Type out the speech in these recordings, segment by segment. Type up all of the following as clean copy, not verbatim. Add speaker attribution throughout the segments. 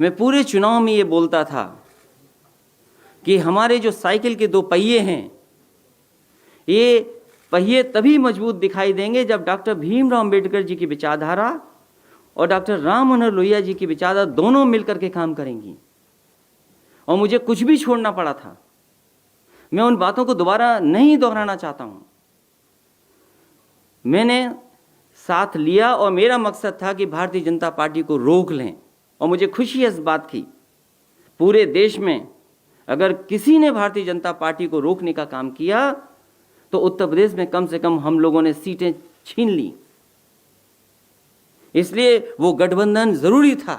Speaker 1: मैं पूरे चुनाव में ये बोलता था कि हमारे जो साइकिल के दो पहिए हैं, ये पहिए तभी मजबूत दिखाई देंगे जब डॉक्टर भीमराव अंबेडकर जी की विचारधारा और डॉक्टर राम मनोहर लोहिया जी की विचारधारा दोनों मिलकर के काम करेंगी। और मुझे कुछ भी छोड़ना पड़ा था, मैं उन बातों को दोबारा नहीं दोहराना चाहता हूं। मैंने साथ लिया और मेरा मकसद था कि भारतीय जनता पार्टी को रोक लें। और मुझे खुशी है इस बात की, पूरे देश में अगर किसी ने भारतीय जनता पार्टी को रोकने का काम किया तो उत्तर प्रदेश में कम से कम हम लोगों ने सीटें छीन ली। इसलिए वो गठबंधन जरूरी था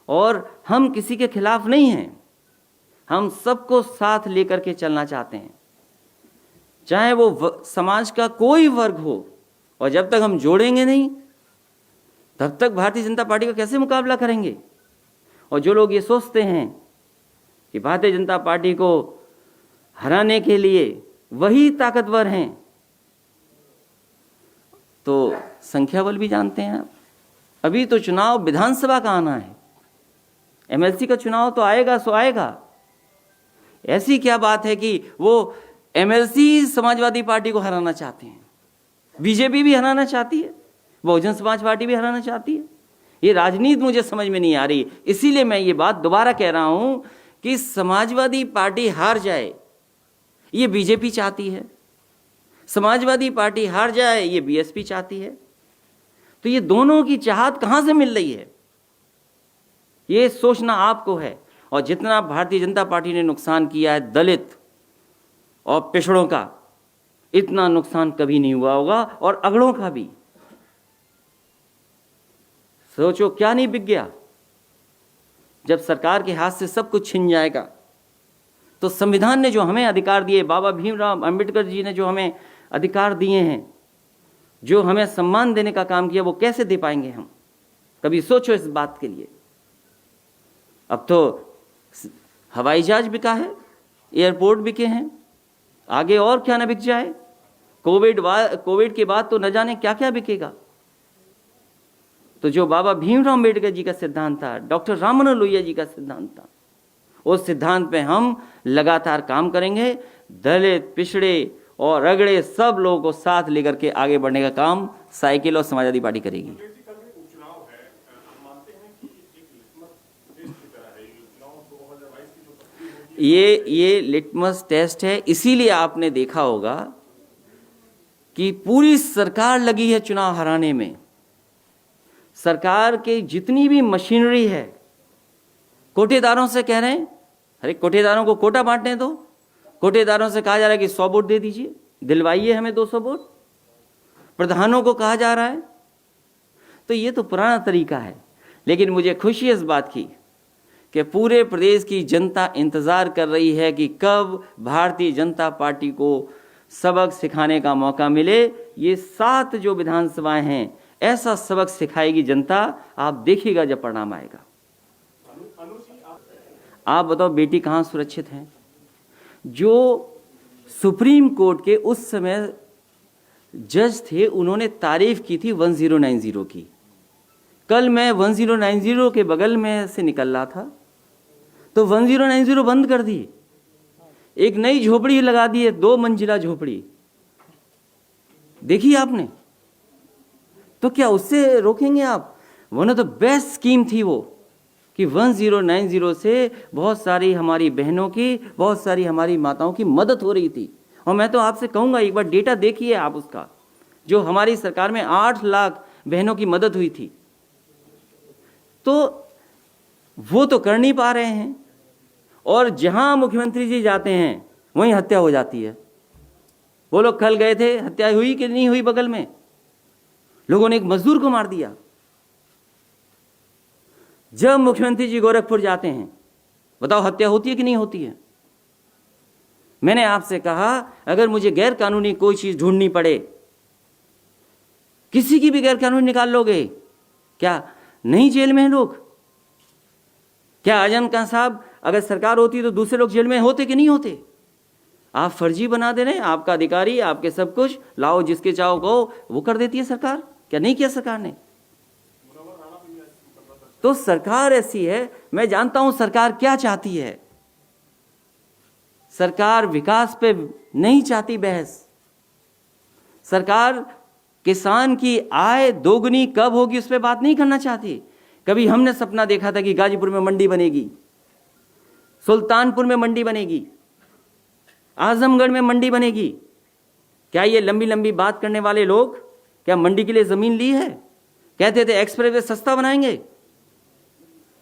Speaker 1: और हम किसी के खिलाफ नहीं हैं, हम सबको साथ लेकर के चलना चाहते हैं, चाहे वो समाज का कोई वर्ग हो। और जब तक हम जोड़ेंगे नहीं तब तक भारतीय जनता पार्टी का कैसे मुकाबला करेंगे। और जो लोग ये सोचते हैं कि भारतीय जनता पार्टी को हराने के लिए वही ताकतवर हैं, तो संख्या बल भी जानते हैं आप। अभी तो चुनाव विधानसभा का आना है, एमएलसी का चुनाव तो आएगा सो आएगा। ऐसी क्या बात है कि वो एमएलसी समाजवादी पार्टी को हराना चाहते हैं, बीजेपी भी हराना चाहती है, बहुजन समाज पार्टी भी हराना चाहती है। ये राजनीति मुझे समझ में नहीं आ रही। इसीलिए मैं ये बात दोबारा कह रहा हूं कि समाजवादी पार्टी हार जाए ये बीजेपी चाहती है, समाजवादी पार्टी हार जाए ये बीएसपी चाहती है। तो ये दोनों की चाहत कहां से मिल रही है, ये सोचना आपको है। और जितना भारतीय जनता पार्टी ने नुकसान किया है दलित और पिछड़ों का, इतना नुकसान कभी नहीं हुआ होगा, और अगड़ों का भी। सोचो क्या नहीं बिक गया। जब सरकार के हाथ से सब कुछ छिन जाएगा तो संविधान ने जो हमें अधिकार दिए, बाबा भीमराव अंबेडकर जी ने जो हमें अधिकार दिए हैं, जो हमें सम्मान देने का काम किया, वो कैसे दे पाएंगे हम। कभी सोचो इस बात के लिए। अब तो हवाई जहाज बिका है, एयरपोर्ट बिके हैं, आगे और क्या ना बिक जाए। कोविड के बाद तो न जाने क्या क्या बिकेगा। तो जो बाबा भीमराव अंबेडकर जी का सिद्धांत था, डॉक्टर राम मनोहर लोहिया जी का सिद्धांत था, उस सिद्धांत पे हम लगातार काम करेंगे। दलित, पिछड़े और रगड़े सब लोगों को साथ लेकर के आगे बढ़ने का काम साइकिल और समाजवादी पार्टी करेगी। ये लिटमस टेस्ट है। इसीलिए आपने देखा होगा कि पूरी सरकार लगी है चुनाव हराने में। सरकार के जितनी भी मशीनरी है, कोटेदारों से कह रहे हैं, अरे कोटेदारों को कोटा बांटने दो। कोटेदारों से कहा जा रहा है कि 100 वोट दे दीजिए, दिलवाइए हमें 200 वोट। प्रधानों को कहा जा रहा है। तो ये तो पुराना तरीका है। लेकिन मुझे खुशी है इस बात की कि पूरे प्रदेश की जनता इंतजार कर रही है कि कब भारतीय जनता पार्टी को सबक सिखाने का मौका मिले। ये 7 जो विधानसभाएं हैं, ऐसा सबक सिखाएगी जनता, आप देखिएगा जब परिणाम आएगा। आप बताओ बेटी कहां सुरक्षित है। जो सुप्रीम कोर्ट के उस समय जज थे, उन्होंने तारीफ की थी 1090 की। कल मैं 1090 के बगल में से निकल रहा था तो 1090 बंद कर दी, एक नई झोपड़ी लगा दी है, 2 मंजिला झोपड़ी। देखी आपने? तो क्या उससे रोकेंगे आप? One of the best scheme थी वो कि 1090 से बहुत सारी हमारी बहनों की, बहुत सारी हमारी माताओं की मदद हो रही थी। और मैं तो आपसे कहूंगा एक बार डेटा देखिए आप उसका, जो हमारी सरकार में 8 लाख बहनों की मदद हुई थी। तो वो तो कर नहीं पा रहे हैं, और जहां मुख्यमंत्री जी जाते हैं वहीं हत्या हो जाती है। वो लोग कल गए थे, हत्या हुई कि नहीं हुई? बगल में लोगों ने एक मजदूर को मार दिया। जब मुख्यमंत्री जी गोरखपुर जाते हैं, बताओ हत्या होती है कि नहीं होती है? मैंने आपसे कहा अगर मुझे गैर कानूनी कोई चीज ढूंढनी पड़े, किसी की भी गैर कानूनी निकाल लोगे क्या? नहीं जेल में हैं लोग। क्या आजम खान साहब अगर सरकार होती तो दूसरे लोग जेल में होते कि नहीं होते? आप फर्जी बना दे रहे हैं, आपका अधिकारी, आपके सब कुछ लाओ, जिसके चाहो कहो, वो कर देती है सरकार। क्या नहीं किया सरकार ने? तो सरकार ऐसी है, मैं जानता हूं सरकार क्या चाहती है। सरकार विकास पे नहीं चाहती बहस। सरकार किसान की आय दोगुनी कब होगी उस पर बात नहीं करना चाहती। कभी हमने सपना देखा था कि गाजीपुर में मंडी बनेगी, सुल्तानपुर में मंडी बनेगी, आजमगढ़ में मंडी बनेगी। क्या ये लंबी लंबी बात करने वाले लोग क्या मंडी के लिए जमीन ली है? कहते थे एक्सप्रेसवे सस्ता बनाएंगे।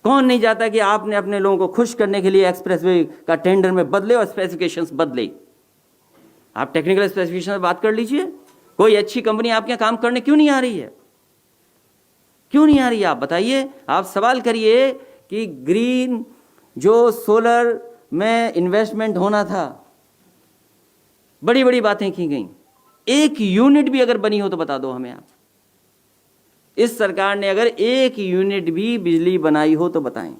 Speaker 1: कौन नहीं चाहता कि आपने अपने लोगों को खुश करने के लिए एक्सप्रेसवे का टेंडर में बदले और स्पेसिफिकेशंस बदले। आप टेक्निकल स्पेसिफिकेशन में बात कर लीजिए। कोई अच्छी कंपनी आपके यहाँ काम करने क्यों नहीं आ रही है? क्यों नहीं आ रही है आप बताइए। आप सवाल करिए कि ग्रीन जो सोलर में इन्वेस्टमेंट होना था, बड़ी बड़ी बातें की गई, एक यूनिट भी अगर बनी हो तो बता दो हमें आप। इस सरकार ने अगर एक यूनिट भी बिजली बनाई हो तो बताएं।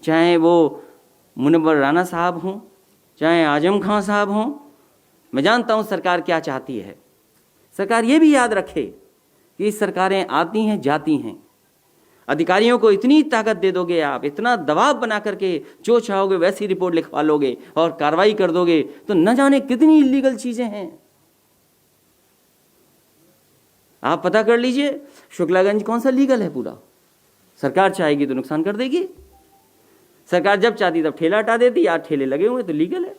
Speaker 1: चाहे वो मुनव्वर राणा साहब हों, चाहे आजम खां साहब हों, मैं जानता हूं सरकार क्या चाहती है। सरकार ये भी याद रखे कि सरकारें आती हैं जाती हैं। अधिकारियों को इतनी ताकत दे दोगे आप, इतना दबाव बना करके जो चाहोगे वैसी रिपोर्ट लिखवा लोगे और कार्रवाई कर दोगे, तो न जाने कितनी इलीगल चीजें हैं। आप पता कर लीजिए शुक्लागंज कौन सा लीगल है पूरा। सरकार चाहेगी तो नुकसान कर देगी। सरकार जब चाहती तब ठेला हटा देती। आज ठेले लगे हुए तो लीगल है।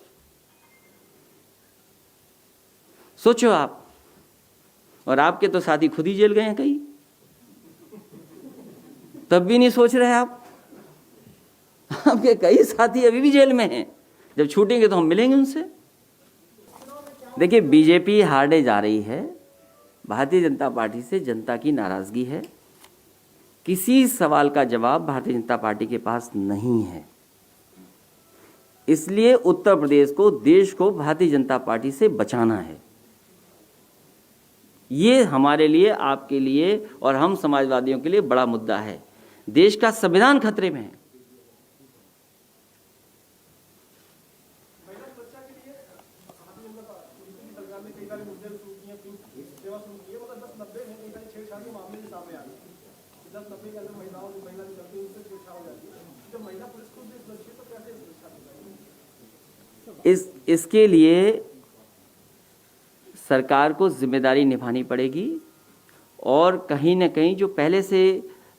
Speaker 1: सोचो आप। और आपके तो साथी खुद ही जेल गए हैं कई, तब भी नहीं सोच रहे आप। आपके कई साथी अभी भी जेल में हैं। जब छूटेंगे तो हम मिलेंगे उनसे। देखिए बीजेपी हारने जा रही है। भारतीय जनता पार्टी से जनता की नाराजगी है। किसी सवाल का जवाब भारतीय जनता पार्टी के पास नहीं है। इसलिए उत्तर प्रदेश को, देश को भारतीय जनता पार्टी से बचाना है। ये हमारे लिए, आपके लिए और हम समाजवादियों के लिए बड़ा मुद्दा है। देश का संविधान खतरे में है। इसके लिए सरकार को जिम्मेदारी निभानी पड़ेगी और कहीं न कहीं जो पहले से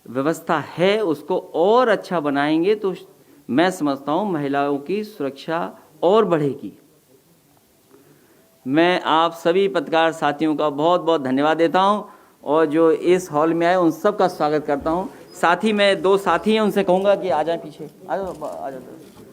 Speaker 1: व्यवस्था है उसको और अच्छा बनाएंगे तो मैं समझता हूं महिलाओं की सुरक्षा और बढ़ेगी। मैं आप सभी पत्रकार साथियों का बहुत बहुत धन्यवाद देता हूं और जो इस हॉल में आए उन सब का स्वागत करता हूं। साथ ही मैं दो साथी हैं उनसे कहूंगा कि आ जाए पीछे, आ जाओ।